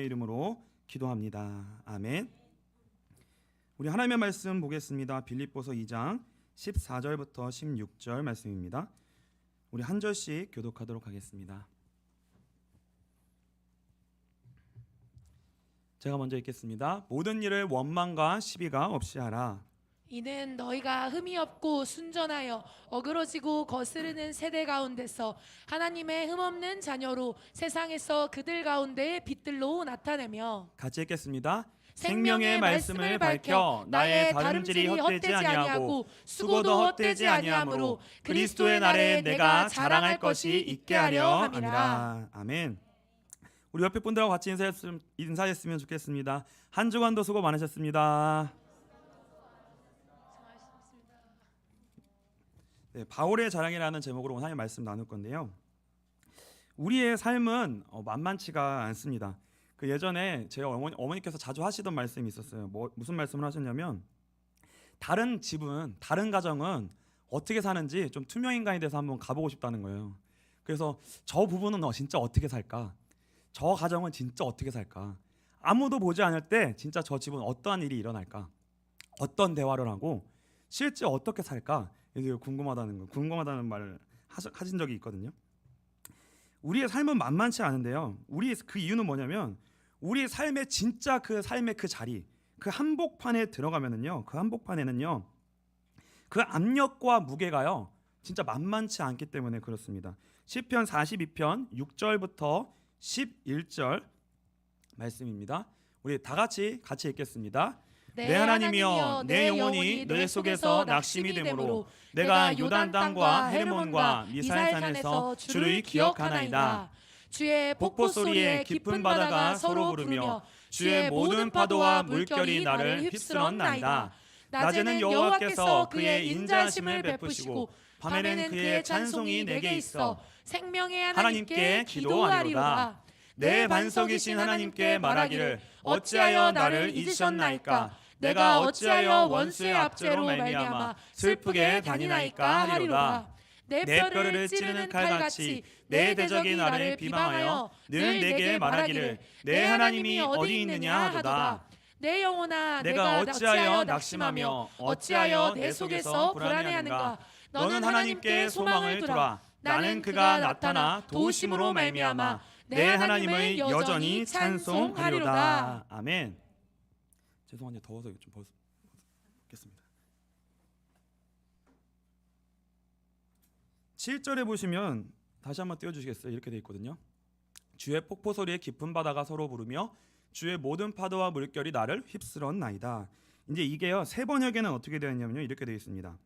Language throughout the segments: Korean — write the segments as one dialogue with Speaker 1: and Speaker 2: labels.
Speaker 1: 이름으로 기도합니다. 아멘. 우리 하나님의 말씀 보겠습니다. 빌립보서 2장 14절부터 16절 말씀입니다. 우리 한 절씩 교독하도록 하겠습니다. 제가 먼저 읽겠습니다. 모든 일을 원망과 시비가 없이 하라.
Speaker 2: 이는 너희가 흠이 없고 순전하여 어그러지고 거스르는 세대 가운데서 하나님의 흠없는 자녀로 세상에서 그들 가운데 빛들로 나타내며,
Speaker 1: 같이 읽겠습니다.
Speaker 2: 생명의 말씀을 밝혀 나의 다름질이 헛되지 아니하고 수고도 헛되지 아니하므로 그리스도의 날에 내가 자랑할 것이 있게 하려 함이라.
Speaker 1: 아멘. 우리 옆에 분들하고 같이 인사했으면 좋겠습니다. 한 주간도 수고 많으셨습니다. 네, 바울의 자랑이라는 제목으로 오늘 하나님 말씀 나눌 건데요. 우리의 삶은 만만치가 않습니다. 그 예전에 제 어머니께서 자주 하시던 말씀이 있었어요. 무슨 말씀을 하셨냐면, 다른 집은, 다른 가정은 어떻게 사는지 좀 투명인간이 돼서 한번 가보고 싶다는 거예요. 그래서 저 부부는 진짜 어떻게 살까? 저 가정은 진짜 어떻게 살까? 아무도 보지 않을 때 진짜 저 집은 어떠한 일이 일어날까? 어떤 대화를 하고 실제 어떻게 살까? 궁금하다는 말을 하신 적이 있거든요. 우리의 삶은 만만치 않은데요. 그 이유는 뭐냐면, 우리의 삶의 진짜 그 삶의 그 자리, 그 한복판에 들어가면은요, 그 한복판에는요, 그 압력과 무게가요 진짜 만만치 않기 때문에 그렇습니다. 시편 42편 6절부터 11절 말씀입니다. 우리 다 같이 읽겠습니다. 내 하나님이여, 내 영혼이 내 속에서 낙심이 되므로 내가 요단 땅과 헤르몬과 미살산에서 주를 기억하나이다.
Speaker 2: 주의 폭포 소리에 깊은 바다가 서로 부르며
Speaker 1: 주의 모든 파도와 물결이 나를 휩쓸었나이다. 낮에는 여호와께서 그의 인자하심을 베푸시고 밤에는 그의 찬송이 내게 있어
Speaker 2: 생명의 하나님께 기도하리로다.
Speaker 1: 내 반석이신 하나님께 말하기를 어찌하여 나를 잊으셨나이까? 내가 어찌하여 원수의 압제로 말미암아 슬프게 다니나이까 하리로다.
Speaker 2: 내 뼈를 찌르는 칼같이 내 대적이 나를 비방하여 늘 내게 말하기를 내 하나님이 어디 있느냐 하도다. 내 영혼아, 내가 어찌하여 낙심하며 어찌하여 내 속에서 불안해하는가? 너는 하나님께 소망을 두라. 나는 그가 나타나 도우심으로 말미암아 내 하나님을 여전히 찬송하리로다.
Speaker 1: 아멘. 죄송한데 더워서 좀 벗겠습니다. 7절에 보시면 다시 한번 띄워주시겠어요? 이렇게 돼 있거든요. 주의 폭포 소리에 깊은 바다가 서로 부르며 주의 모든 파도와 물결이 나를 휩쓸었나이다. 이제 이게요, 세 번역에는 어떻게 되어 있냐면요, 이렇게 되어 있습니다.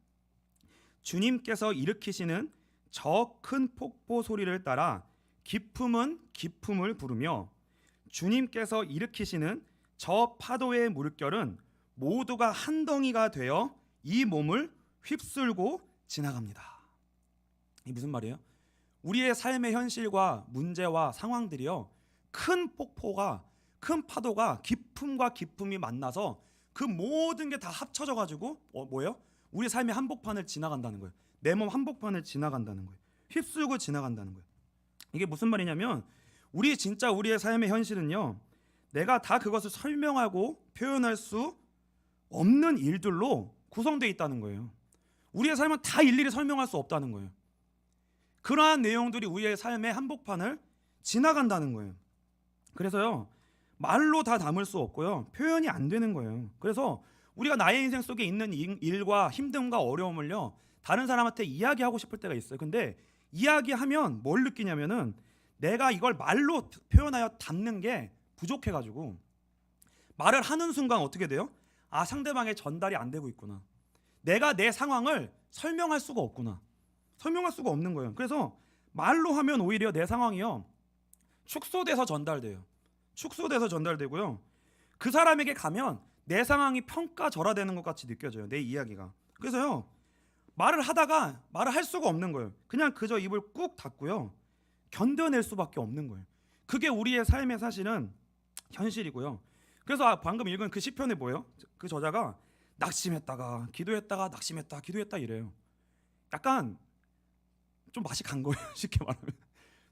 Speaker 1: 주님께서 일으키시는 저 큰 폭포 소리를 따라 기품은 기품을 부르며 주님께서 일으키시는 저 파도의 물결은 모두가 한 덩이가 되어 이 몸을 휩쓸고 지나갑니다. 이게 무슨 말이에요? 우리의 삶의 현실과 문제와 상황들이요, 큰 폭포가, 큰 파도가 기품과 기품이 만나서 그 모든 게 다 합쳐져 가지고 뭐예요? 우리 삶의 한복판을 지나간다는 거예요. 내 몸 한복판을 지나간다는 거예요. 휩쓸고 지나간다는 거예요. 이게 무슨 말이냐면, 우리의 삶의 현실은요, 내가 다 그것을 설명하고 표현할 수 없는 일들로 구성되어 있다는 거예요. 우리의 삶은 다 일일이 설명할 수 없다는 거예요. 그러한 내용들이 우리의 삶의 한복판을 지나간다는 거예요. 그래서요, 말로 다 담을 수 없고요, 표현이 안 되는 거예요. 그래서 우리가 나의 인생 속에 있는 일과 힘듦과 어려움을요, 다른 사람한테 이야기하고 싶을 때가 있어요. 근데 이야기하면 뭘 느끼냐면은, 내가 이걸 말로 표현하여 담는 게 부족해가지고 말을 하는 순간 어떻게 돼요? 아, 상대방의 전달이 안 되고 있구나. 내가 내 상황을 설명할 수가 없구나. 설명할 수가 없는 거예요. 그래서 말로 하면 오히려 내 상황이요, 축소돼서 전달돼요. 축소돼서 전달되고요, 그 사람에게 가면 내 상황이 평가절하되는 것 같이 느껴져요, 내 이야기가. 그래서요, 말을 하다가 말을 할 수가 없는 거예요. 그냥 그저 입을 꾹 닫고요, 견뎌낼 수밖에 없는 거예요. 그게 우리의 삶의 사실은 현실이고요. 그래서 방금 읽은 그 시편에 뭐예요? 그 저자가 낙심했다가 기도했다가 낙심했다 기도했다 이래요. 약간 좀 맛이 간 거예요. 쉽게 말하면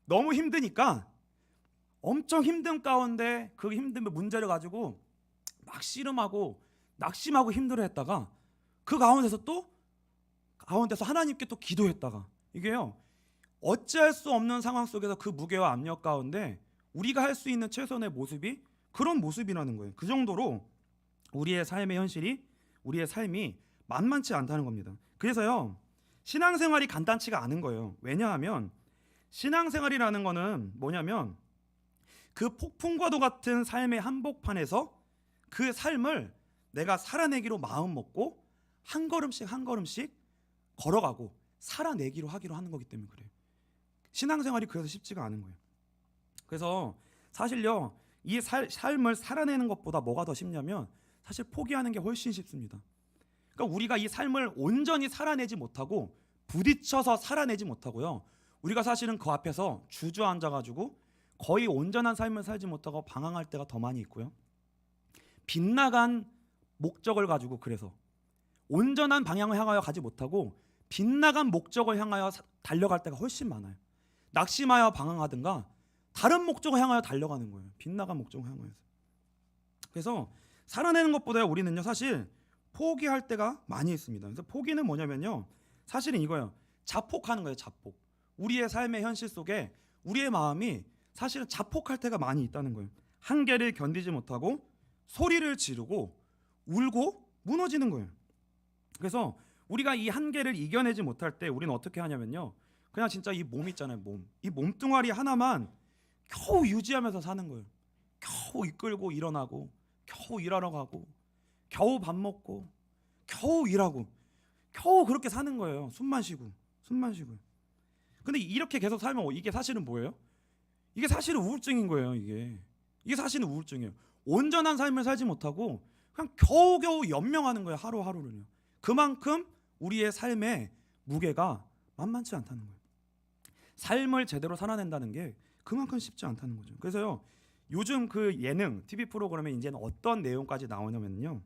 Speaker 1: 너무 힘드니까 엄청 힘든 가운데 그 힘든 문제를 가지고 막 씨름하고 낙심하고 힘들어했다가 그 가운데서 하나님께 또 기도했다가 이게요 어찌할 수 없는 상황 속에서 그 무게와 압력 가운데 우리가 할 수 있는 최선의 모습이 그런 모습이라는 거예요. 그 정도로 우리의 삶의 현실이 우리의 삶이 만만치 않다는 겁니다. 그래서요 신앙생활이 간단치가 않은 거예요. 왜냐하면 신앙생활이라는 거는 뭐냐면 그 폭풍과도 같은 삶의 한복판에서 그 삶을 내가 살아내기로 마음 먹고 한 걸음씩 한 걸음씩 걸어가고 살아내기로 하기로 하는 거기 때문에 그래요. 신앙생활이 그래서 쉽지가 않은 거예요. 그래서 사실요 이 삶을 살아내는 것보다 뭐가 더 쉽냐면 사실 포기하는 게 훨씬 쉽습니다. 그러니까 우리가 이 삶을 온전히 살아내지 못하고 부딪혀서 살아내지 못하고요 우리가 사실은 그 앞에서 주저앉아가지고 거의 온전한 삶을 살지 못하고 방황할 때가 더 많이 있고요 빗나간 목적을 가지고 그래서 온전한 방향을 향하여 가지 못하고 빗나간 목적을 향하여 달려갈 때가 훨씬 많아요. 낙심하여 방황하든가 다른 목적을 향하여 달려가는 거예요. 빗나간 목적을 향하여서. 그래서 살아내는 것보다 우리는요 사실 포기할 때가 많이 있습니다. 그래서 포기는 뭐냐면요 사실은 이거예요. 자폭하는 거예요. 자폭. 우리의 삶의 현실 속에 우리의 마음이 사실은 자폭할 때가 많이 있다는 거예요. 한계를 견디지 못하고 소리를 지르고 울고 무너지는 거예요. 그래서 우리가 이 한계를 이겨내지 못할 때 우리는 어떻게 하냐면요 그냥 진짜 이 몸 있잖아요. 이 몸뚱아리 하나만 겨우 유지하면서 사는 거예요. 겨우 이끌고 일어나고 겨우 일하러 가고 겨우 밥 먹고 겨우 일하고 겨우 그렇게 사는 거예요. 숨만 쉬고. 근데 이렇게 계속 살면 이게 사실은 뭐예요? 이게 사실은 우울증인 거예요. 이게 사실은 우울증이에요. 온전한 삶을 살지 못하고 그냥 겨우겨우 연명하는 거예요. 하루하루를요. 그만큼 우리의 삶의 무게가 만만치 않다는 거예요. 삶을 제대로 살아낸다는 게 그만큼 쉽지 않다는 거죠. 그래서요 요즘 그 예능 TV 프로그램에 이제는 어떤 내용까지 나오냐면요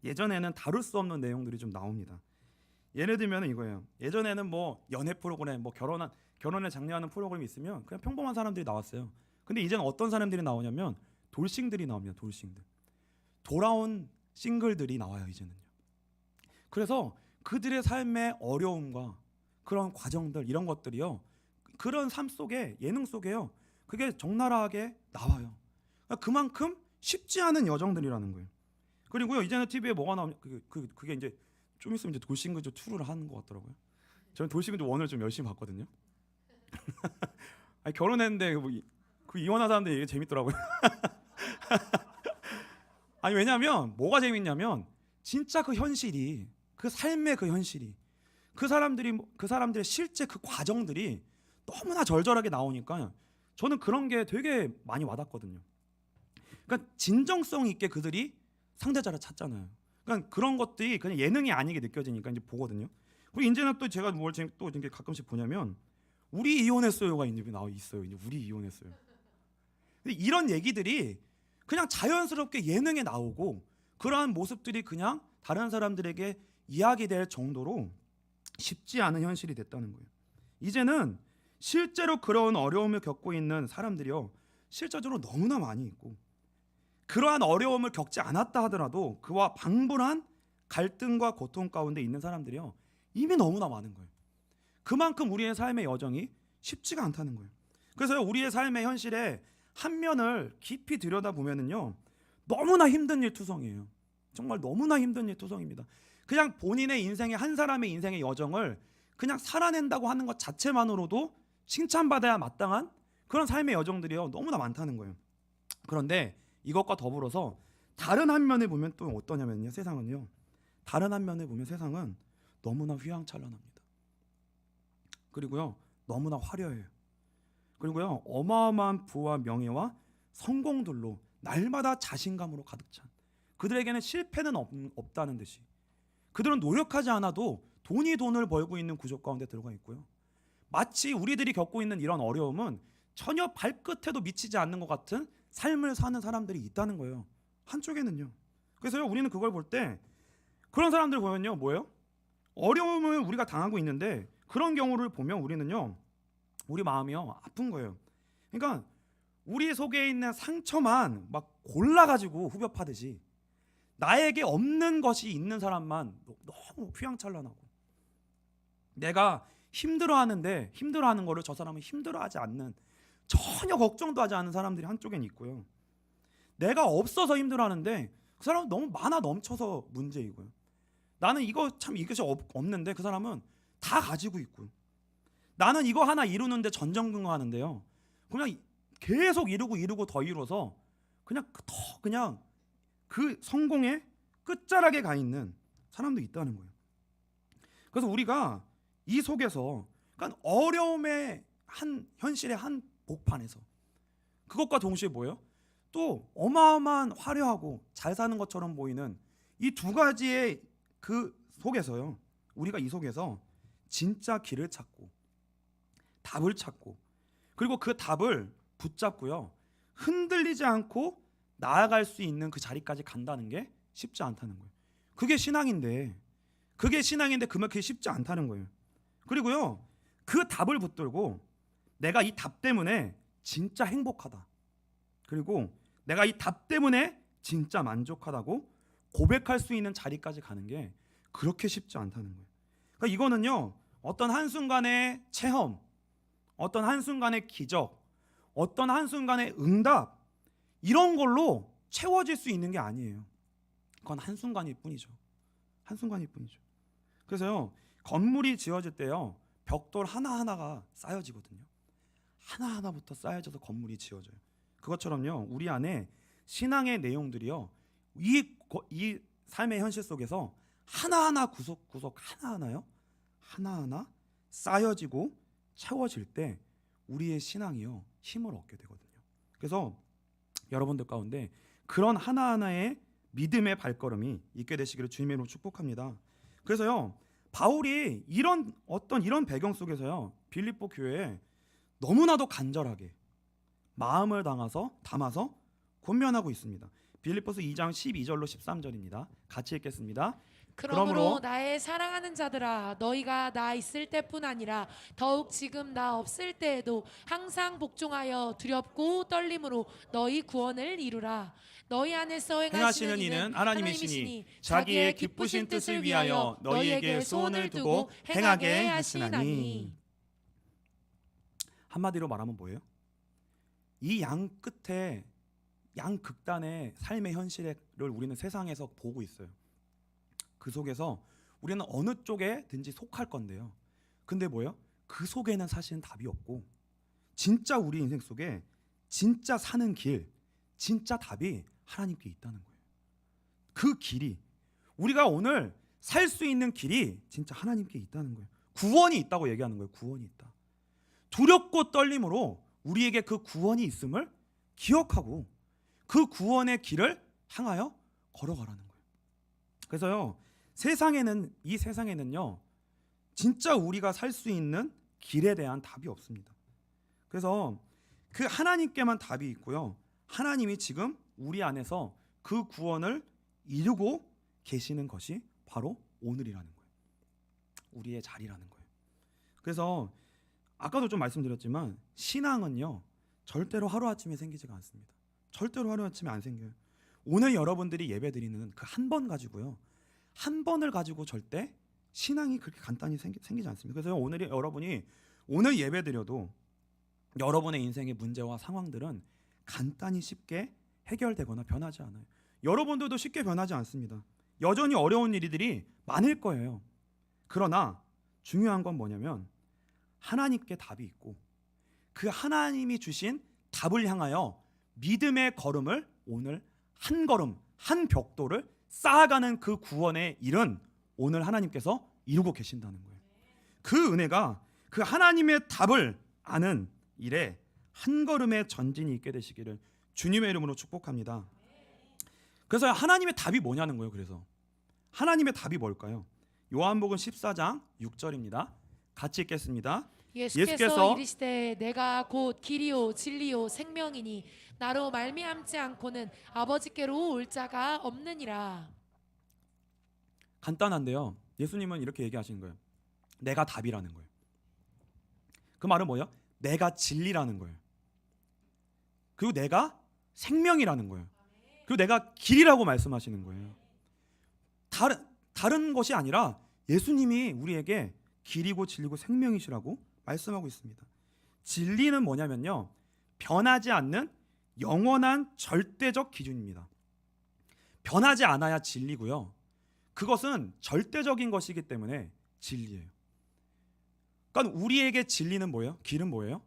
Speaker 1: 예전에는 다룰 수 없는 내용들이 좀 나옵니다. 예를 들면 이거예요. 예전에는 뭐 연애 프로그램, 뭐 결혼에 장려하는 프로그램이 있으면 그냥 평범한 사람들이 나왔어요. 근데 이제는 어떤 사람들이 나오냐면 돌싱들이 나옵니다. 돌싱들. 돌아온 싱글들이 나와요 이제는요. 그래서 그들의 삶의 어려움과 그런 과정들 이런 것들이요 그런 삶 속에 예능 속에요 그게 적나라하게 나와요. 그러니까 그만큼 쉽지 않은 여정들이라는 거예요. 그리고요 이제는 TV에 뭐가 나오냐 그게 이제 좀 있으면 이제 돌싱글 2를 하는 것 같더라고요. 저는 돌싱글 1을 좀 열심히 봤거든요. 아니, 결혼했는데 그 이혼한 사람들이 이게 재밌더라고요. 아니 왜냐하면 뭐가 재밌냐면 진짜 그 현실이 그 삶의 그 현실이 그 사람들의 실제 그 과정들이 너무나 절절하게 나오니까 저는 그런 게 되게 많이 와닿거든요. 그러니까 진정성 있게 그들이 상대자를 찾잖아요. 그러니까 그런 것들이 그냥 예능이 아니게 느껴지니까 이제 보거든요. 그리고 이제는 또 제가 뭘 또 이렇게 가끔씩 보냐면 우리 이혼했어요가 이제 나와 있어요. 이제 우리 이혼했어요. 근데 이런 얘기들이 그냥 자연스럽게 예능에 나오고 그러한 모습들이 그냥 다른 사람들에게 이야기될 정도로 쉽지 않은 현실이 됐다는 거예요. 이제는 실제로 그런 어려움을 겪고 있는 사람들이요 실제적으로 너무나 많이 있고 그러한 어려움을 겪지 않았다 하더라도 그와 방불한 갈등과 고통 가운데 있는 사람들이요 이미 너무나 많은 거예요. 그만큼 우리의 삶의 여정이 쉽지가 않다는 거예요. 그래서 우리의 삶의 현실에 한 면을 깊이 들여다보면은요 너무나 힘든 일투성이에요. 정말 너무나 힘든 일투성입니다. 그냥 본인의 인생의 한 사람의 인생의 여정을 그냥 살아낸다고 하는 것 자체만으로도 칭찬받아야 마땅한 그런 삶의 여정들이요 너무나 많다는 거예요. 그런데 이것과 더불어서 다른 한 면을 보면 또 어떠냐면요 세상은요 다른 한 면을 보면 세상은 너무나 휘황찬란합니다. 그리고요 너무나 화려해요. 그리고요 어마어마한 부와 명예와 성공들로 날마다 자신감으로 가득 찬 그들에게는 실패는 없다는 듯이 그들은 노력하지 않아도 돈을 벌고 있는 구조 가운데 들어가 있고요. 마치 우리들이 겪고 있는 이런 어려움은 전혀 발끝에도 미치지 않는 것 같은 삶을 사는 사람들이 있다는 거예요. 한쪽에는요. 그래서요 우리는 그걸 볼 때 그런 사람들 보면요 뭐예요? 어려움을 우리가 당하고 있는데 그런 경우를 보면 우리는요 우리 마음이요 아픈 거예요. 그러니까 우리 속에 있는 상처만 막 골라가지고 후벼 파듯이 나에게 없는 것이 있는 사람만 너무 휘황찬란하고, 내가 힘들어하는데 힘들어하는 거를 저 사람은 힘들어하지 않는, 전혀 걱정도 하지 않는 사람들이 한쪽엔 있고요. 내가 없어서 힘들어하는데 그 사람은 너무 많아 넘쳐서 문제이고요. 나는 이거 참 이것이 없는데 그 사람은 다 가지고 있고요. 나는 이거 하나 이루는데 전전긍긍하는데요, 그냥 계속 이루고 더 이뤄서 그냥 그 성공의 끝자락에 가 있는 사람도 있다는 거예요. 그래서 우리가 이 속에서, 그러니까 어려움의 한 현실의 한 복판에서, 그것과 동시에 뭐예요? 또 어마어마한 화려하고 잘 사는 것처럼 보이는 이 두 가지의 그 속에서요, 우리가 이 속에서 진짜 길을 찾고 답을 찾고, 그리고 그 답을 붙잡고요, 흔들리지 않고 나아갈 수 있는 그 자리까지 간다는 게 쉽지 않다는 거예요. 그게 신앙인데 그게 쉽지 않다는 거예요. 그리고요, 그 답을 붙들고 내가 이 답 때문에 진짜 행복하다, 그리고 내가 이 답 때문에 진짜 만족하다고 고백할 수 있는 자리까지 가는 게 그렇게 쉽지 않다는 거예요. 그러니까 이거는요, 어떤 한순간의 체험, 어떤 한순간의 기적, 어떤 한순간의 응답, 이런 걸로 채워질 수 있는 게 아니에요. 그건 한순간일 뿐이죠. 한순간일 뿐이죠. 그래서요, 건물이 지어질 때요, 벽돌 하나하나가 쌓여지거든요. 하나하나부터 쌓여져서 건물이 지어져요. 그것처럼요, 우리 안에 신앙의 내용들이요, 이 삶의 현실 속에서 하나하나 구석구석 하나하나 쌓여지고 채워질 때 우리의 신앙이요, 힘을 얻게 되거든요. 그래서 여러분들 가운데 그런 하나하나의 믿음의 발걸음이 있게 되시기를 주님의 이름으로 축복합니다. 그래서요, 바울이 이런 배경 속에서요, 빌립보 교회에 너무나도 간절하게 마음을 담아서 권면하고 있습니다. 빌립보서 2장 12절로 13절입니다. 같이 읽겠습니다.
Speaker 2: 그러므로 나의 사랑하는 자들아, 너희가 나 있을 때뿐 아니라 더욱 지금 나 없을 때에도 항상 복종하여 두렵고 떨림으로 너희 구원을 이루라. 너희 안에서 행하시는 이는 하나님이시니 자기의 기쁘신 뜻을 위하여 너희에게 소원을 두고 행하게 하시나니.
Speaker 1: 한마디로 말하면 뭐예요? 이 양 끝에, 양 극단의 삶의 현실을 우리는 세상에서 보고 있어요. 그 속에서 우리는 어느 쪽에든지 속할 건데요, 근데 뭐예요? 그 속에는 사실은 답이 없고, 진짜 우리 인생 속에 진짜 사는 길, 진짜 답이 하나님께 있다는 거예요. 그 길이, 우리가 오늘 살 수 있는 길이 진짜 하나님께 있다는 거예요. 구원이 있다고 얘기하는 거예요. 구원이 있다. 두렵고 떨림으로 우리에게 그 구원이 있음을 기억하고 그 구원의 길을 향하여 걸어가라는 거예요. 그래서요, 이 세상에는요, 진짜 우리가 살 수 있는 길에 대한 답이 없습니다. 그래서 그 하나님께만 답이 있고요, 하나님이 지금 우리 안에서 그 구원을 이루고 계시는 것이 바로 오늘이라는 거예요. 우리의 자리라는 거예요. 그래서 아까도 좀 말씀드렸지만 신앙은요, 절대로 하루아침에 생기지가 않습니다. 절대로 하루아침에 안 생겨요. 오늘 여러분들이 예배드리는 그 한 번 가지고요, 한 번을 가지고 절대 신앙이 그렇게 간단히 생기지 않습니다. 그래서 여러분이 오늘 예배드려도 여러분의 인생의 문제와 상황들은 간단히 쉽게 해결되거나 변하지 않아요. 여러분들도 쉽게 변하지 않습니다. 여전히 어려운 일들이 많을 거예요. 그러나 중요한 건 뭐냐면 하나님께 답이 있고, 그 하나님이 주신 답을 향하여 믿음의 걸음을 오늘 한 걸음, 한 벽돌을 쌓아가는 그 구원의 일은 오늘 하나님께서 이루고 계신다는 거예요. 그 은혜가, 그 하나님의 답을 아는 일에 한 걸음의 전진이 있게 되시기를 주님의 이름으로 축복합니다. 그래서 하나님의 답이 뭐냐는 거예요. 그래서 하나님의 답이 뭘까요? 요한복음 14장 6절입니다. 같이 읽겠습니다.
Speaker 2: 예수께서 이르시되 내가 곧 길이요 진리요 생명이니 나로 말미암지 않고는 아버지께로 올 자가 없느니라.
Speaker 1: 간단한데요, 예수님은 이렇게 얘기하시는 거예요. 내가 답이라는 거예요. 그 말은 뭐예요? 내가 진리라는 거예요. 그리고 내가 생명이라는 거예요. 그리고 내가 길이라고 말씀하시는 거예요. 다른 것이 아니라 예수님이 우리에게 길이고 진리고 생명이시라고 말씀하고 있습니다. 진리는 뭐냐면요, 변하지 않는 영원한 절대적 기준입니다. 변하지 않아야 진리고요. 그것은 절대적인 것이기 때문에 진리예요. 그러니까 우리에게 진리는 뭐예요? 길은 뭐예요?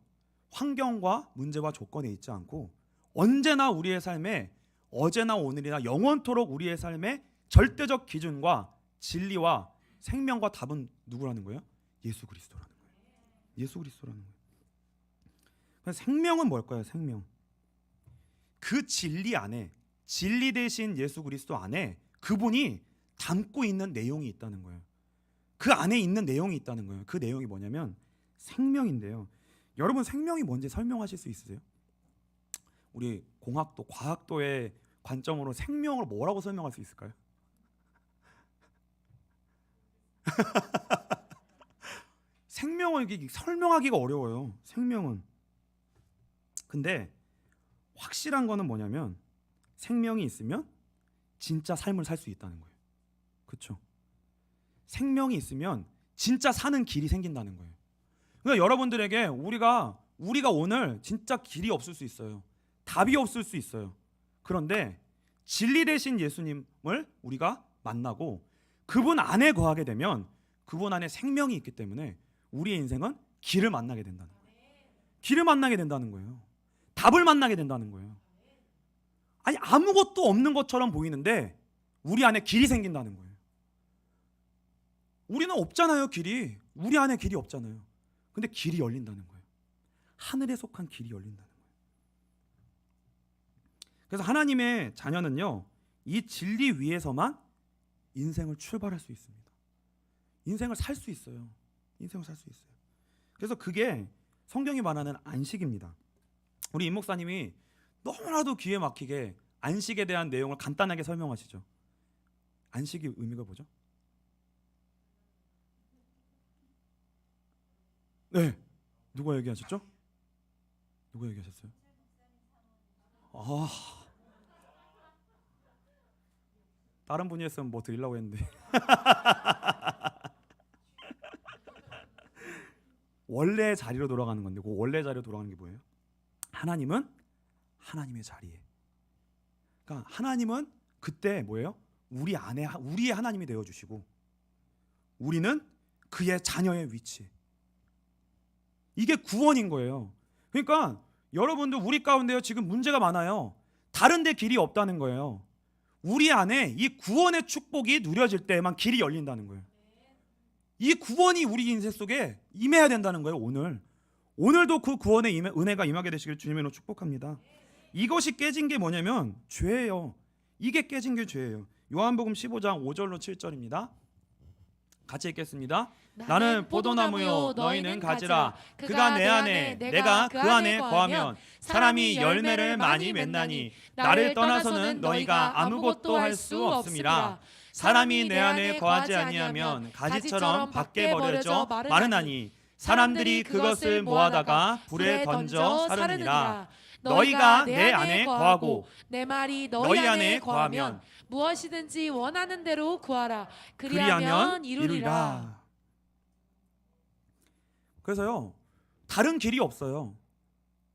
Speaker 1: 환경과 문제와 조건에 있지 않고 언제나 우리의 삶에 어제나 오늘이나 영원토록 우리의 삶의 절대적 기준과 진리와 생명과 답은 누구라는 거예요? 예수 그리스도라는 거예요. 예수 그리스도라는 거예요. 그래서 생명은 뭘까요? 생명. 그 진리 안에, 진리 대신 예수 그리스도 안에 그분이 담고 있는 내용이 있다는 거예요. 그 안에 있는 내용이 있다는 거예요. 그 내용이 뭐냐면 생명인데요. 여러분, 생명이 뭔지 설명하실 수 있으세요? 우리 공학도, 과학도의 관점으로 생명을 뭐라고 설명할 수 있을까요? 생명은 이게 설명하기가 어려워요. 생명은. 근데 확실한 거는 뭐냐면 생명이 있으면 진짜 삶을 살 수 있다는 거예요. 그렇죠? 생명이 있으면 진짜 사는 길이 생긴다는 거예요. 그러니까 여러분들에게 우리가 오늘 진짜 길이 없을 수 있어요. 답이 없을 수 있어요. 그런데 진리 되신 예수님을 우리가 만나고 그분 안에 거하게 되면 그분 안에 생명이 있기 때문에 우리의 인생은 길을 만나게 된다는 거예요. 길을 만나게 된다는 거예요. 답을 만나게 된다는 거예요. 아니, 아무것도 없는 것처럼 보이는데 우리 안에 길이 생긴다는 거예요. 우리는 없잖아요, 길이. 우리 안에 길이 없잖아요. 근데 길이 열린다는 거예요. 하늘에 속한 길이 열린다는 거예요. 그래서 하나님의 자녀는요, 이 진리 위에서만 인생을 출발할 수 있습니다. 인생을 살 수 있어요. 인생을 살 수 있어요. 그래서 그게 성경이 말하는 안식입니다. 우리 임 목사님이 너무나도 귀에 막히게 안식에 대한 내용을 간단하게 설명하시죠. 안식의 의미가 뭐죠? 네, 누가 얘기하셨죠? 누가 얘기하셨어요? 다른 분이 했으면 뭐 드리려고 했는데 원래 자리로 돌아가는 건데, 그 원래 자리로 돌아가는 게 뭐예요? 하나님은 하나님의 자리에. 그러니까 하나님은 그때 뭐예요? 우리 안에 우리의 하나님이 되어 주시고 우리는 그의 자녀의 위치. 이게 구원인 거예요. 그러니까 여러분들 우리 가운데요 지금 문제가 많아요. 다른 데 길이 없다는 거예요. 우리 안에 이 구원의 축복이 누려질 때만 길이 열린다는 거예요. 이 구원이 우리 인생 속에 임해야 된다는 거예요. 오늘도 그 구원의 은혜가 임하게 되시길 주님의 이름으로 축복합니다. 이것이 깨진 게 뭐냐면 죄예요. 이게 깨진 게 죄예요. 요한복음 15장 5절로 7절입니다. 같이 읽겠습니다. 나는 포도나무요 너희는 가지라. 그가 내 안에 내가 그 안에 거하면 사람이 열매를 많이 맺나니 나를 떠나서는 너희가 아무것도 할 수 없음이라. 사람이 내 안에 거하지 아니하면 가지처럼 밖에 버려져 마르나니 사람들이 그것을 모아다가 불에 던져 사르니라. 너희가 내 안에 거하고
Speaker 2: 내 말이 너희 안에 거하면 무엇이든지 원하는 대로 구하라. 그리하면 이루리라.
Speaker 1: 그래서요, 다른 길이 없어요.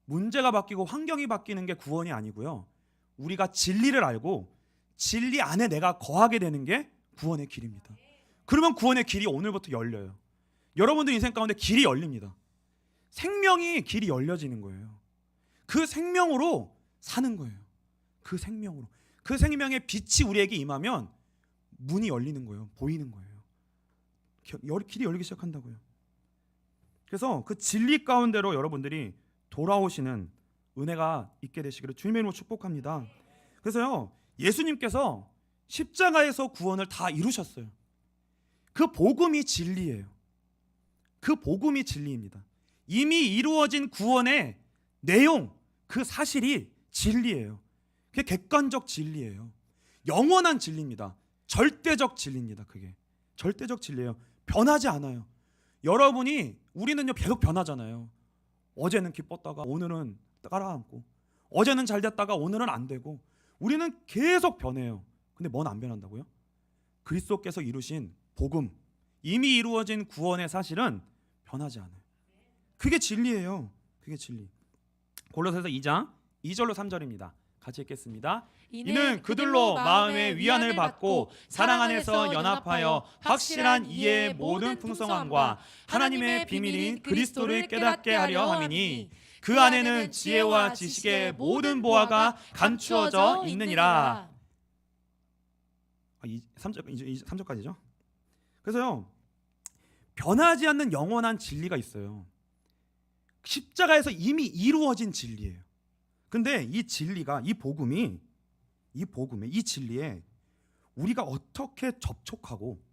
Speaker 1: 문제가 바뀌고 환경이 바뀌는 게 구원이 아니고요, 우리가 진리를 알고 진리 안에 내가 거하게 되는 게 구원의 길입니다. 그러면 구원의 길이 오늘부터 열려요. 여러분들 인생 가운데 길이 열립니다. 생명이 길이 열려지는 거예요. 그 생명으로 사는 거예요. 그 생명으로. 그 생명의 빛이 우리에게 임하면 문이 열리는 거예요. 보이는 거예요. 길이 열리기 시작한다고요. 그래서 그 진리 가운데로 여러분들이 돌아오시는 은혜가 있게 되시기를 주님의 이름으로 축복합니다. 그래서요, 예수님께서 십자가에서 구원을 다 이루셨어요. 그 복음이 진리예요. 그 복음이 진리입니다. 이미 이루어진 구원의 내용, 그 사실이 진리예요. 그게 객관적 진리예요. 영원한 진리입니다. 절대적 진리입니다. 그게 절대적 진리예요. 변하지 않아요. 우리는요 계속 변하잖아요. 어제는 기뻤다가 오늘은 깔아앉고, 어제는 잘 됐다가 오늘은 안 되고 우리는 계속 변해요. 근데 뭔 안 변한다고요? 그리스도께서 이루신 복음, 이미 이루어진 구원의 사실은 변하지 않아요. 그게 진리예요. 그게 진리. 골로새서 2장 2절로 3절입니다. 같이 읽겠습니다. 이는 그들로 마음의 위안을 받고 사랑 안에서 연합하여 확실한 이해의 모든 풍성함과 하나님의 비밀인 그리스도를 깨닫게 하려 함이니 그 안에는 지혜와 지식의 모든 보화가 감추어져 있느니라. 3절까지죠. 그래서요, 변하지 않는 영원한 진리가 있어요. 십자가에서 이미 이루어진 진리예요. 근데 이 진리가, 이 복음에, 이 진리에 우리가 어떻게 접촉하고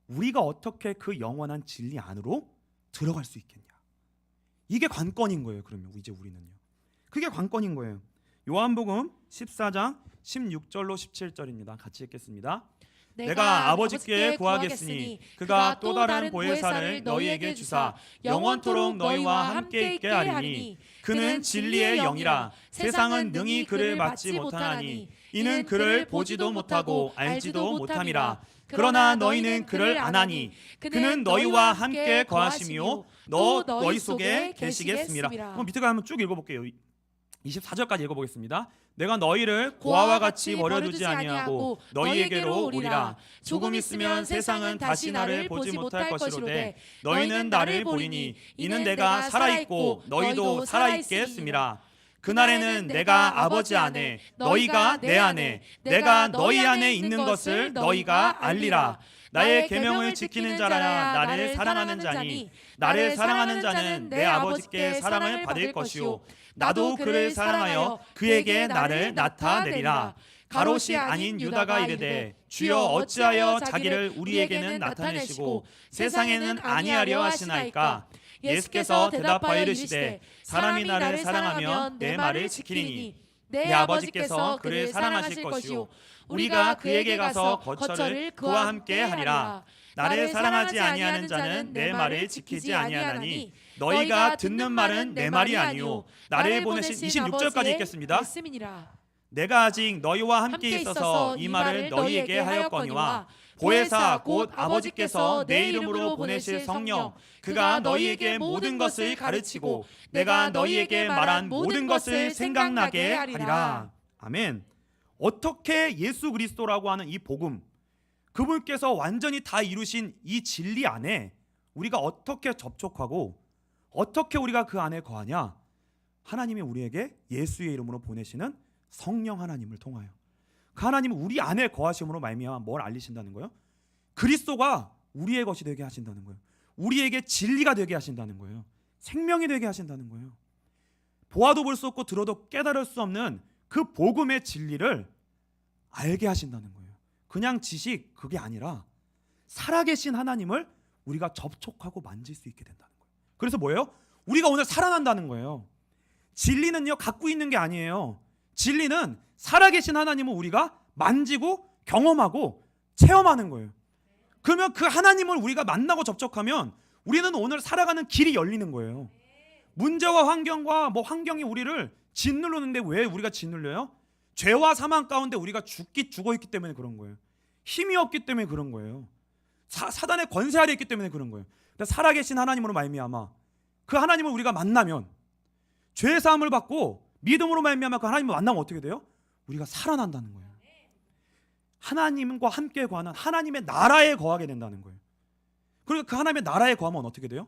Speaker 1: 우리가 어떻게 그 영원한 진리 안으로 들어갈 수 있겠냐, 이게 관건인 거예요. 그러면 이제 우리는요, 그게 관건인 거예요. 요한복음 14장 16절로 17절입니다. 같이 읽겠습니다. 내가 아버지께 구하겠으니 그가 또 다른 보혜사를 너희에게 주사 영원토록 너희와 함께 있게 하리니 그는 진리의 영이라. 세상은 능히 그를 받지 못하나니 이는 그를 보지도 못하고 알지도 못함이라. 그러나 너희는 그를 아나니 그는 너희와 함께 거하시며 너희 속에 계시겠습니다. 한번 밑에 가면 쭉 읽어볼게요. 24절까지 읽어보겠습니다. 내가 너희를 고아와 같이 버려두지 아니하고 너희에게로 오리라. 조금 있으면 세상은 다시 나를 보지 못할 것이로되 너희는 나를 보리니 이는 내가 살아있고 너희도 살아있게 했음이라. 그날에는 내가 아버지 안에 너희가 내 안에 내가 너희 안에 있는 것을 너희가 알리라. 나의 계명을 지키는 자라야 나를 사랑하는 자니 나를 사랑하는 자는 내 아버지께 사랑을 받을 것이요 나도 그를 사랑하여 그에게 나를 나타내리라. 가롯이 아닌 유다가 이르되 주여 어찌하여 자기를 우리에게는 나타내시고 세상에는 아니하려 하시나이까. 예수께서 대답하여 이르시되 사람이 나를 사랑하면 내 말을 지키리니 내 아버지께서 그를 사랑하실 것이요 우리가 그에게 가서 거처를 그와 함께 하리라. 나를 사랑하지 아니하는 자는 내 말을 지키지 아니하나니 너희가 듣는 말은 내 말이 아니요 나를 보내신 26절까지 읽겠습니다. 내가 아직 너희와 함께 있어서 이 말을 너희에게 하였거니와 보혜사 곧 아버지께서 내 이름으로 보내실 성령 그가 너희에게 모든 것을 가르치고 내가 너희에게 말한 모든 것을 생각나게 하리라. 아멘. 어떻게 예수 그리스도라고 하는 이 복음, 그분께서 완전히 다 이루신 이 진리 안에 우리가 어떻게 접촉하고 어떻게 우리가 그 안에 거하냐? 하나님이 우리에게 예수의 이름으로 보내시는 성령 하나님을 통하여 그 하나님은 우리 안에 거하심으로 말미암아 뭘 알리신다는 거예요? 그리스도가 우리의 것이 되게 하신다는 거예요. 우리에게 진리가 되게 하신다는 거예요. 생명이 되게 하신다는 거예요. 보아도 볼 수 없고 들어도 깨달을 수 없는 그 복음의 진리를 알게 하신다는 거예요. 그냥 지식, 그게 아니라 살아계신 하나님을 우리가 접촉하고 만질 수 있게 된다는 거예요. 그래서 뭐예요? 우리가 오늘 살아난다는 거예요. 진리는요, 갖고 있는 게 아니에요. 진리는 살아계신 하나님을 우리가 만지고 경험하고 체험하는 거예요. 그러면 그 하나님을 우리가 만나고 접촉하면 우리는 오늘 살아가는 길이 열리는 거예요. 문제와 환경과 환경이 우리를 짓누르는데 왜 우리가 짓눌려요? 죄와 사망 가운데 우리가 죽어 있기 때문에 그런 거예요. 힘이 없기 때문에 그런 거예요. 사단의 권세 아래 있기 때문에 그런 거예요. 살아계신 하나님으로 말미암아 그 하나님을 우리가 만나면 죄 사함을 받고 믿음으로 말미암아 그 하나님을 만나면 어떻게 돼요? 우리가 살아난다는 거예요. 하나님과 함께 거하는 하나님의 나라에 거하게 된다는 거예요. 그리고 그 하나님의 나라에 거하면 어떻게 돼요?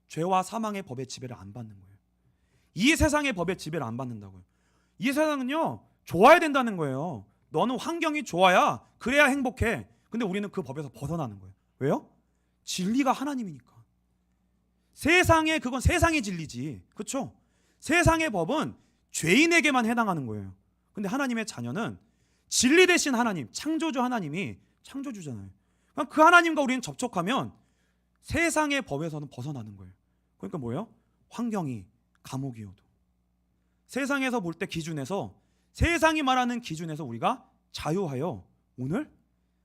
Speaker 1: 죄와 사망의 법의 지배를 안 받는 거예요. 이 세상의 법의 지배를 안 받는다고요. 이 세상은요, 좋아야 된다는 거예요. 너는 환경이 좋아야 그래야 행복해. 근데 우리는 그 법에서 벗어나는 거예요. 왜요? 진리가 하나님이니까. 그건 세상의 진리지. 그렇죠? 세상의 법은 죄인에게만 해당하는 거예요. 근데 하나님의 자녀는 진리 되신 하나님, 창조주 하나님이 창조주잖아요. 그 하나님과 우리는 접촉하면 세상의 법에서는 벗어나는 거예요. 그러니까 뭐예요? 환경이 감옥이어도 세상에서 볼 때 기준에서, 세상이 말하는 기준에서 우리가 자유하여 오늘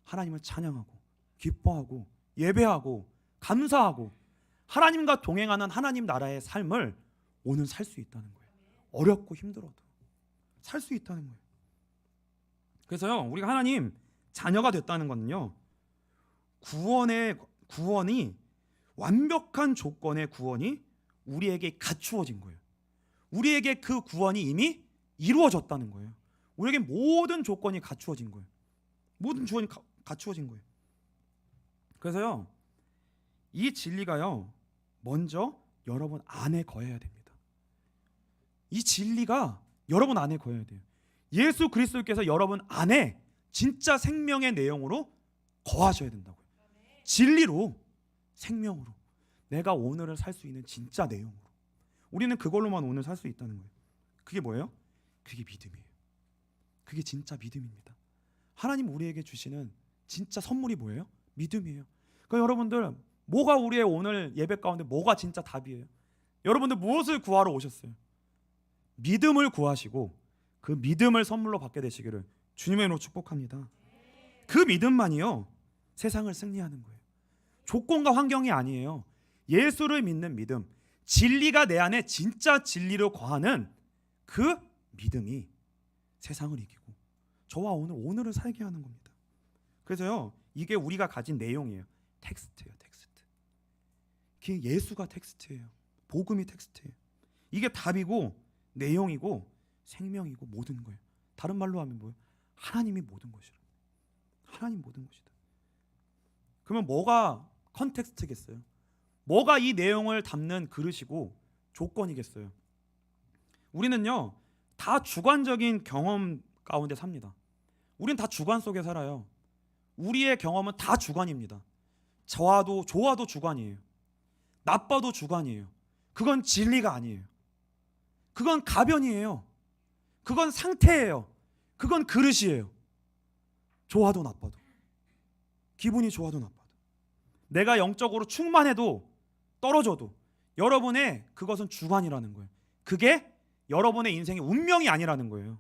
Speaker 1: 하나님을 찬양하고 기뻐하고 예배하고 감사하고 하나님과 동행하는 하나님 나라의 삶을 오늘 살 수 있다는 거예요. 어렵고 힘들어도. 살 수 있다는 거예요. 그래서요, 우리가 하나님 자녀가 됐다는 것은요, 구원이 완벽한 조건의 구원이 우리에게 갖추어진 거예요. 우리에게 그 구원이 이미 이루어졌다는 거예요. 우리에게 모든 조건이 갖추어진 거예요. 모든 조건이 갖추어진 거예요. 그래서요, 이 진리가요, 먼저 여러분 안에 거해야 됩니다. 이 진리가 여러분 안에 거해야 돼요. 예수 그리스도께서 여러분 안에 진짜 생명의 내용으로 거하셔야 된다고요. 진리로, 생명으로, 내가 오늘을 살 수 있는 진짜 내용으로. 우리는 그걸로만 오늘 살 수 있다는 거예요. 그게 뭐예요? 그게 믿음이에요. 그게 진짜 믿음입니다. 하나님 우리에게 주시는 진짜 선물이 뭐예요? 믿음이에요. 그러니까 여러분들, 뭐가 우리의 오늘 예배 가운데 뭐가 진짜 답이에요? 여러분들 무엇을 구하러 오셨어요? 믿음을 구하시고 그 믿음을 선물로 받게 되시기를 주님의 이름으로 축복합니다. 그 믿음만이요, 세상을 승리하는 거예요. 조건과 환경이 아니에요. 예수를 믿는 믿음, 진리가 내 안에 진짜 진리로 거하는 그 믿음이 세상을 이기고 저와 오늘을 살게 하는 겁니다. 그래서요, 이게 우리가 가진 내용이에요. 텍스트예요, 텍스트. 그 예수가 텍스트예요. 복음이 텍스트예요. 이게 답이고 내용이고 생명이고 모든 거예요. 다른 말로 하면 뭐예요? 하나님이 모든 것이라. 하나님 모든 것이다. 그러면 뭐가 컨텍스트겠어요? 뭐가 이 내용을 담는 그릇이고 조건이겠어요? 우리는요, 다 주관적인 경험 가운데 삽니다. 우리는 다 주관 속에 살아요. 우리의 경험은 다 주관입니다. 좋아도 주관이에요. 나빠도 주관이에요. 그건 진리가 아니에요. 그건 가변이에요. 그건 상태예요. 그건 그릇이에요. 좋아도 나빠도, 기분이 좋아도 나빠도, 내가 영적으로 충만해도 떨어져도 여러분의 그것은 주관이라는 거예요. 그게 여러분의 인생의 운명이 아니라는 거예요.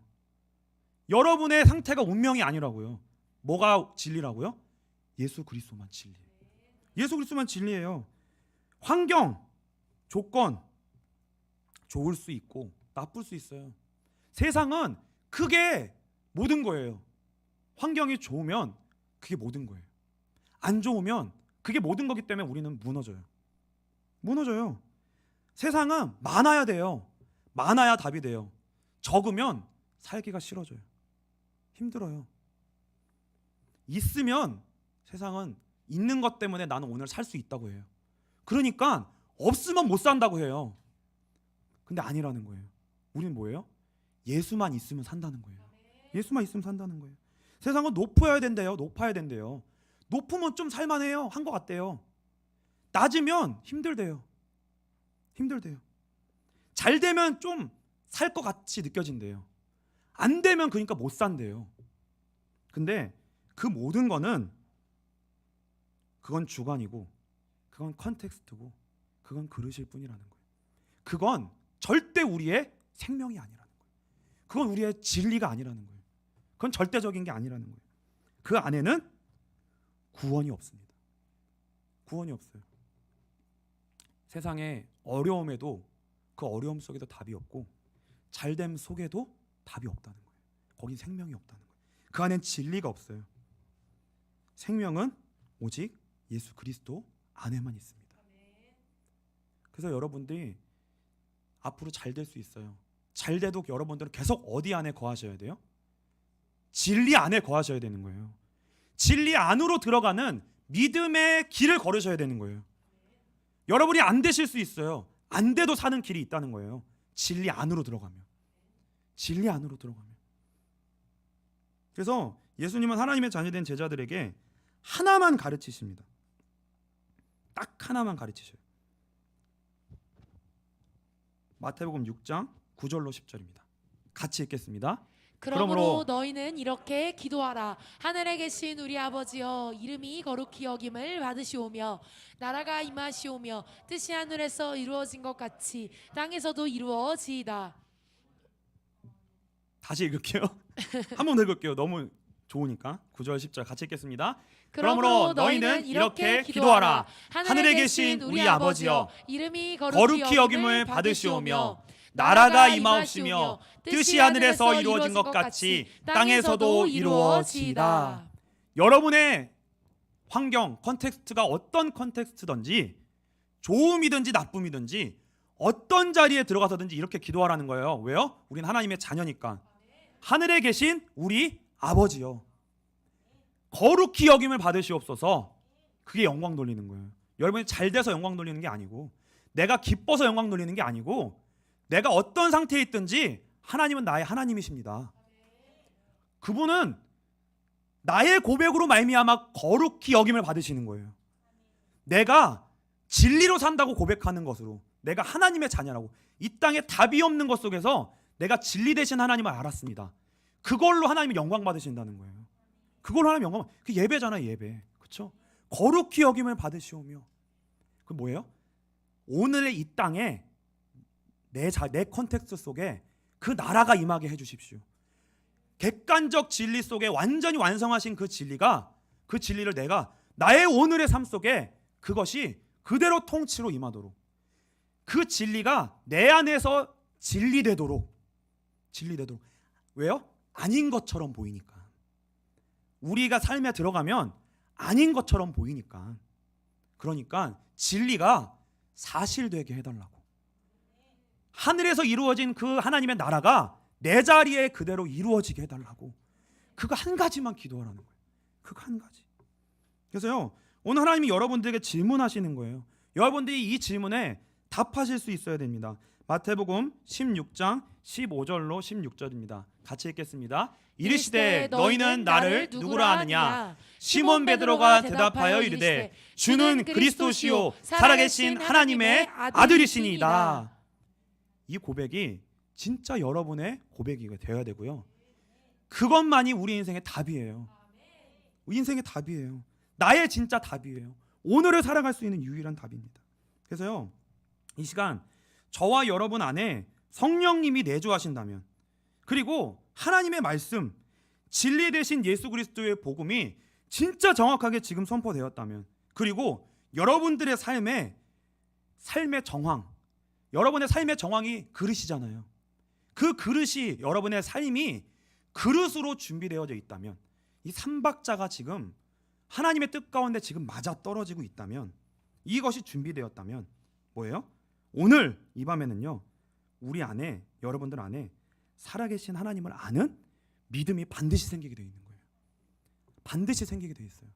Speaker 1: 여러분의 상태가 운명이 아니라고요. 뭐가 진리라고요? 예수 그리스도만 진리예요. 예수 그리스도만 진리예요. 환경, 조건, 좋을 수 있고 나쁠 수 있어요. 세상은 그게 모든 거예요. 환경이 좋으면 그게 모든 거예요. 안 좋으면 그게 모든 거기 때문에 우리는 무너져요. 무너져요. 세상은 많아야 돼요. 많아야 답이 돼요. 적으면 살기가 싫어져요. 힘들어요. 있으면 세상은 있는 것 때문에 나는 오늘 살 수 있다고 해요. 그러니까 없으면 못 산다고 해요. 근데 아니라는 거예요. 우리는 뭐예요? 예수만 있으면 산다는 거예요. 예수만 있으면 산다는 거예요. 세상은 높아야 된대요. 높아야 된대요. 높으면 좀 살만해요. 한 것 같대요. 낮으면 힘들대요. 힘들대요. 잘 되면 좀 살 것 같이 느껴진대요. 안 되면 그러니까 못 산대요. 근데 그 모든 거는 그건 주관이고 그건 컨텍스트고 그건 그릇일 뿐이라는 거예요. 그건 절대 우리의 생명이 아니라는 거예요. 그건 우리의 진리가 아니라는 거예요. 그건 절대적인 게 아니라는 거예요. 그 안에는 구원이 없습니다. 구원이 없어요. 세상의 어려움에도 그 어려움 속에도 답이 없고 잘됨 속에도 답이 없다는 거예요. 거긴 생명이 없다는 거예요. 그 안엔 진리가 없어요. 생명은 오직 예수 그리스도 안에만 있습니다. 그래서 여러분들이 앞으로 잘 될 수 있어요. 잘 돼도 여러분들은 계속 어디 안에 거하셔야 돼요? 진리 안에 거하셔야 되는 거예요. 진리 안으로 들어가는 믿음의 길을 걸으셔야 되는 거예요. 여러분이 안 되실 수 있어요. 안 돼도 사는 길이 있다는 거예요. 진리 안으로 들어가면. 진리 안으로 들어가면. 그래서 예수님은 하나님의 자녀된 제자들에게 하나만 가르치십니다. 딱 하나만 가르치셔요. 마태복음 6장 9절로 10절입니다. 같이 읽겠습니다.
Speaker 2: 그러므로 너희는 이렇게 기도하라. 하늘에 계신 우리 아버지여, 이름이 거룩히 여김을 받으시오며 나라가 임하시오며 뜻이 하늘에서 이루어진 것 같이 땅에서도 이루어지이다.
Speaker 1: 다시 읽을게요. 한 번 더 읽을게요. 너무 좋으니까. 9절 10절 같이 읽겠습니다.
Speaker 2: 그러므로 너희는 이렇게 기도하라. 하늘에 계신 우리 아버지여, 이름이 거룩히 여김을 받으시오며
Speaker 1: 나라가 임하옵시며 뜻이 하늘에서 이루어진 것 같이 땅에서도 이루어지이다. 여러분의 환경, 컨텍스트가 어떤 컨텍스트든지 좋음이든지 나쁨이든지 어떤 자리에 들어가서든지 이렇게 기도하라는 거예요. 왜요? 우린 하나님의 자녀니까. 하늘에 계신 우리 아버지요, 거룩히 여김을 받으시옵소서. 그게 영광 돌리는 거예요. 여러분이 잘 돼서 영광 돌리는 게 아니고, 내가 기뻐서 영광 돌리는 게 아니고, 내가 어떤 상태에 있든지 하나님은 나의 하나님이십니다. 그분은 나의 고백으로 말미암아 거룩히 여김을 받으시는 거예요. 내가 진리로 산다고 고백하는 것으로 내가 하나님의 자녀라고, 이 땅에 답이 없는 것 속에서 내가 진리 되신 하나님을 알았습니다. 그걸로 하나님이 영광 받으신다는 거예요. 그걸로 하나님 영광, 그 예배잖아요, 예배. 그렇죠? 거룩히 여김을 받으시오며, 그 뭐예요? 오늘의 이 땅에 내 컨텍스트 속에 그 나라가 임하게 해주십시오. 객관적 진리 속에 완전히 완성하신 그 진리가, 그 진리를 내가 나의 오늘의 삶 속에 그것이 그대로 통치로 임하도록, 그 진리가 내 안에서 진리되도록. 왜요? 아닌 것처럼 보이니까. 우리가 삶에 들어가면 아닌 것처럼 보이니까. 그러니까 진리가 사실되게 해달라고. 하늘에서 이루어진 그 하나님의 나라가 내 자리에 그대로 이루어지게 해달라고. 그거 한 가지만 기도하라는 거예요. 그거 한 가지. 그래서요, 오늘 하나님이 여러분들에게 질문하시는 거예요. 여러분들이 이 질문에 답하실 수 있어야 됩니다. 마태복음 16장 15절로 16절입니다. 같이 읽겠습니다. 이르시되 너희는 나를 누구라 하느냐? 시몬 베드로가 대답하여 이르되 주는 그리스도시요 살아계신 하나님의 아들이시니이다. 이 고백이 진짜 여러분의 고백이 되어야 되고요, 그것만이 우리 인생의 답이에요. 인생의 답이에요. 나의 진짜 답이에요. 오늘을 살아갈 수 있는 유일한 답입니다. 그래서요, 이 시간 저와 여러분 안에 성령님이 내주하신다면, 그리고 하나님의 말씀, 진리 되신 예수 그리스도의 복음이 진짜 정확하게 지금 선포되었다면, 그리고 여러분들의 삶의 정황, 여러분의 삶의 정황이 그릇이잖아요. 그 그릇이, 여러분의 삶이 그릇으로 준비되어져 있다면, 이 삼박자가 지금 하나님의 뜻 가운데 지금 맞아 떨어지고 있다면, 이것이 준비되었다면 뭐예요? 오늘 이 밤에는요, 우리 안에, 여러분들 안에 살아계신 하나님을 아는 믿음이 반드시 생기게 되어 있는 거예요. 반드시 생기게 되어 있어요.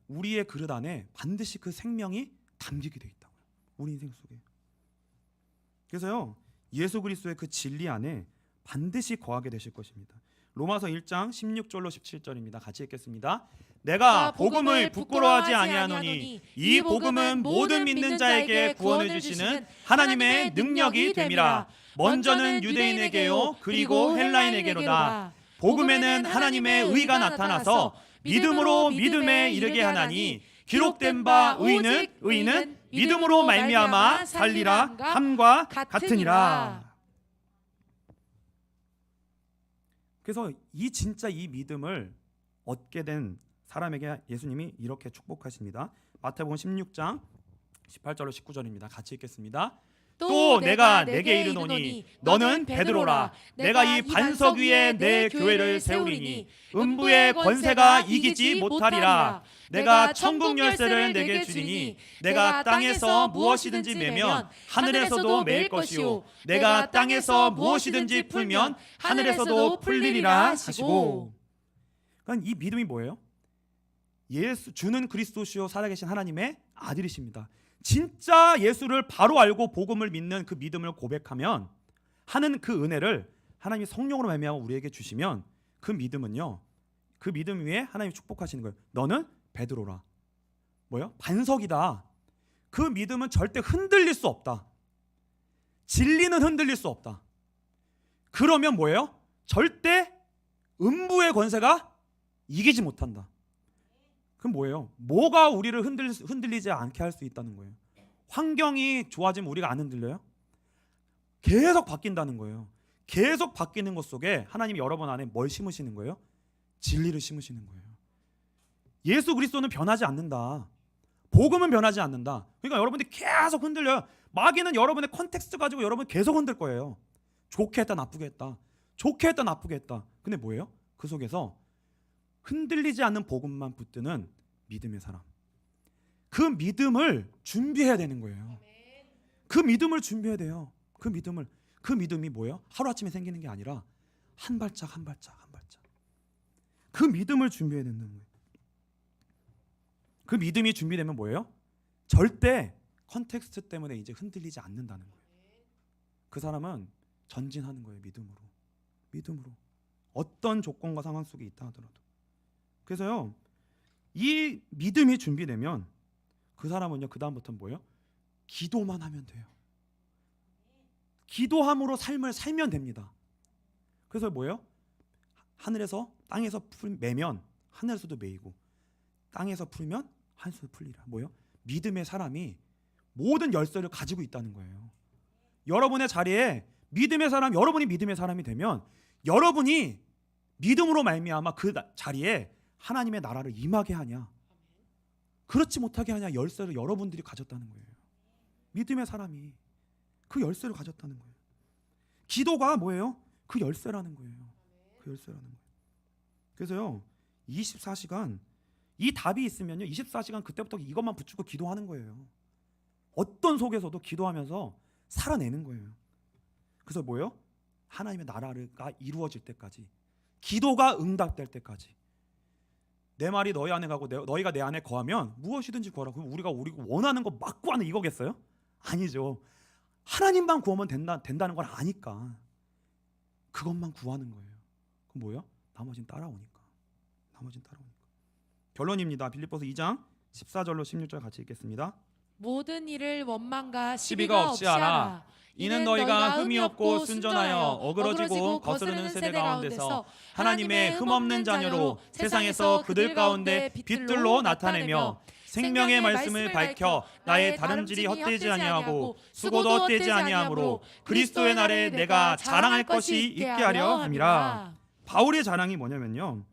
Speaker 1: 우리의 그릇 안에 반드시 그 생명이 담기게 되어 있다고요, 우리 인생 속에. 그래서요, 예수 그리스도의 그 진리 안에 반드시 거하게 되실 것입니다. 로마서 1장 16절로 17절입니다. 같이 읽겠습니다. 내가 복음을 부끄러워하지 아니하노니 이 복음은 모든 믿는 자에게 구원을 주시는 하나님의 능력이 됨이라. 먼저는 유대인에게요 그리고 헬라인에게로다. 복음에는 하나님의 의가 나타나서 믿음으로 믿음에 이르게 하나니 기록된 바 의인은 믿음으로 말미암아 살리라 함과 같으니라. 그래서 진짜 이 믿음을 얻게 된 사람에게 예수님이 이렇게 축복하십니다. 마태복음 16장 18절로 19절입니다. 같이 읽겠습니다. 또 내가 내게 이르노니 너는 베드로라. 내가 이 반석 위에 내 교회를 세우리니 음부의 권세가 이기지 못하리라. 내가 천국 열쇠를 내게 주리니 내가 땅에서 무엇이든지 매면 하늘에서도 매일 것이요 내가 땅에서 무엇이든지 풀면 하늘에서도 풀리리라 하시고. 그러니까 이 믿음이 뭐예요? 주는 그리스도시요 살아계신 하나님의 아들이십니다. 진짜 예수를 바로 알고 복음을 믿는 그 믿음을 고백하면 하는 그 은혜를 하나님이 성령으로 말미암아 우리에게 주시면, 그 믿음은요, 그 믿음 위에 하나님이 축복하시는 거예요. 너는 베드로라. 뭐요? 반석이다. 그 믿음은 절대 흔들릴 수 없다. 진리는 흔들릴 수 없다. 그러면 뭐예요? 절대 음부의 권세가 이기지 못한다. 그럼 뭐예요? 뭐가 우리를 흔들리지 않게 할 수 있다는 거예요? 환경이 좋아지면 우리가 안 흔들려요? 계속 바뀐다는 거예요. 계속 바뀌는 것 속에 하나님이 여러분 안에 뭘 심으시는 거예요? 진리를 심으시는 거예요. 예수 그리스도는 변하지 않는다. 복음은 변하지 않는다. 그러니까 여러분들이 계속 흔들려요. 마귀는 여러분의 컨텍스트 가지고 여러분 계속 흔들 거예요. 좋게 했다 나쁘게 했다. 좋게 했다 나쁘게 했다. 근데 뭐예요? 그 속에서 흔들리지 않는 복음만 붙드는 믿음의 사람. 그 믿음을 준비해야 되는 거예요. 그 믿음을 준비해야 돼요. 그 믿음이 뭐예요? 하루아침에 생기는 게 아니라 한 발짝 한 발짝 한 발짝. 그 믿음을 준비해야 된다는 거예요. 그 믿음이 준비되면 뭐예요? 절대 컨텍스트 때문에 이제 흔들리지 않는다는 거예요. 그 사람은 전진하는 거예요. 믿음으로. 어떤 조건과 상황 속에 있다 하더라도. 그래서요, 이 믿음이 준비되면 그 사람은요, 그 다음부터는 뭐예요? 기도만 하면 돼요. 기도함으로 삶을 살면 됩니다. 그래서 뭐예요? 하늘에서 땅에서 매면 하늘에서도 매이고 땅에서 풀면 하늘에서도 풀리라. 뭐예요? 믿음의 사람이 모든 열쇠를 가지고 있다는 거예요. 여러분의 자리에 믿음의 사람, 여러분이 믿음의 사람이 되면 여러분이 믿음으로 말미암아 그 자리에 하나님의 나라를 임하게 하냐, 그렇지 못하게 하냐, 열쇠를 여러분들이 가졌다는 거예요. 믿음의 사람이 그 열쇠를 가졌다는 거예요. 기도가 뭐예요? 그 열쇠라는 거예요. 그 열쇠라는 거예요. 그래서요, 24시간 이 답이 있으면요, 24시간 그때부터 이것만 붙잡고 기도하는 거예요. 어떤 속에서도 기도하면서 살아내는 거예요. 그래서 뭐예요? 하나님의 나라가 이루어질 때까지, 기도가 응답될 때까지. 내 말이 너희 안에 가고 너희가 내 안에 거하면 무엇이든지 구하라. 그럼 우리가 원하는 거 막 구하는 이거겠어요? 아니죠. 하나님만 구하면 된다는 걸 아니까 그것만 구하는 거예요. 그럼 뭐예요? 나머지는 따라오니까. 결론입니다. 빌립보서 2장 14절로 16절 같이 읽겠습니다.
Speaker 2: 모든 일을 원망과
Speaker 1: 시비가 없이 하라. 이는 너희가 흠이 없고 순전하여 어그러지고 거스르는 세대 가운데서 하나님의 흠없는 자녀로 세상에서 그들 가운데 빛들로 나타내며 생명의 말씀을 밝혀 나의 다름질이 헛되지 아니하고 수고도 헛되지 아니하므로 그리스도의 날에 내가 자랑할 것이 있게 하려 함이라. 바울의 자랑이 뭐냐면요,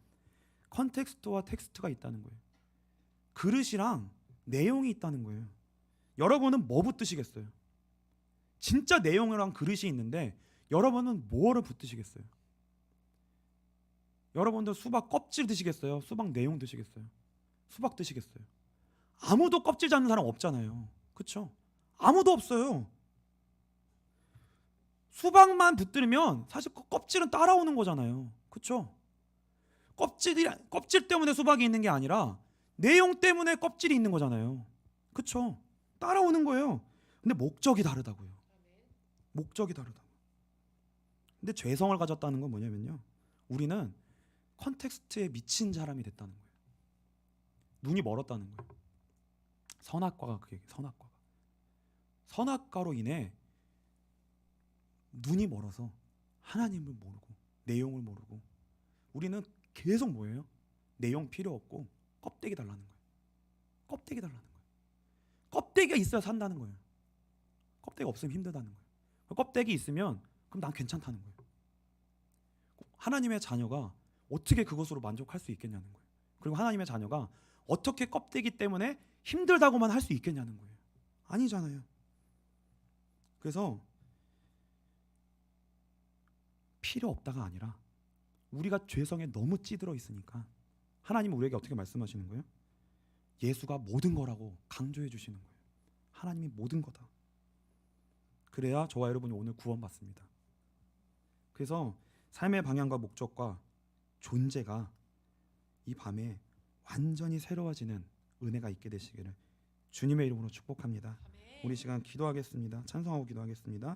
Speaker 1: 컨텍스트와 텍스트가 있다는 거예요. 그릇이랑 내용이 있다는 거예요. 여러분은 뭐 붙드시겠어요? 진짜 내용이랑 그릇이 있는데 여러분은 뭐를 붙드시겠어요? 여러분들 수박 껍질 드시겠어요? 수박 내용 드시겠어요? 수박 드시겠어요? 아무도 껍질 잡는 사람 없잖아요. 그렇죠? 아무도 없어요. 수박만 붙들면 사실 껍질은 따라오는 거잖아요. 그렇죠? 껍질 때문에 수박이 있는 게 아니라 내용 때문에 껍질이 있는 거잖아요. 그렇죠? 따라오는 거예요. 근데 목적이 다르다고요. 목적이 다르다. 근데 죄성을 가졌다는 건 뭐냐면요, 우리는 컨텍스트에 미친 사람이 됐다는 거예요. 눈이 멀었다는 거예요. 선악과가 그게 선악과로 인해 눈이 멀어서 하나님을 모르고 내용을 모르고 우리는 계속 뭐예요? 내용 필요 없고 껍데기 달라는 거예요. 껍데기가 있어야 산다는 거예요. 껍데기 없으면 힘들다는 거예요. 껍데기 있으면 그럼 난 괜찮다는 거예요. 하나님의 자녀가 어떻게 그것으로 만족할 수 있겠냐는 거예요. 그리고 하나님의 자녀가 어떻게 껍데기 때문에 힘들다고만 할 수 있겠냐는 거예요. 아니잖아요. 그래서 필요 없다가 아니라 우리가 죄성에 너무 찌들어 있으니까 하나님은 우리에게 어떻게 말씀하시는 거예요? 예수가 모든 거라고 강조해 주시는 거예요. 하나님이 모든 거다. 그래야 저와 여러분이 오늘 구원받습니다. 그래서 삶의 방향과 목적과 존재가 이 밤에 완전히 새로워지는 은혜가 있게 되시기를 주님의 이름으로 축복합니다. 우리 시간 기도하겠습니다. 찬송하고 기도하겠습니다.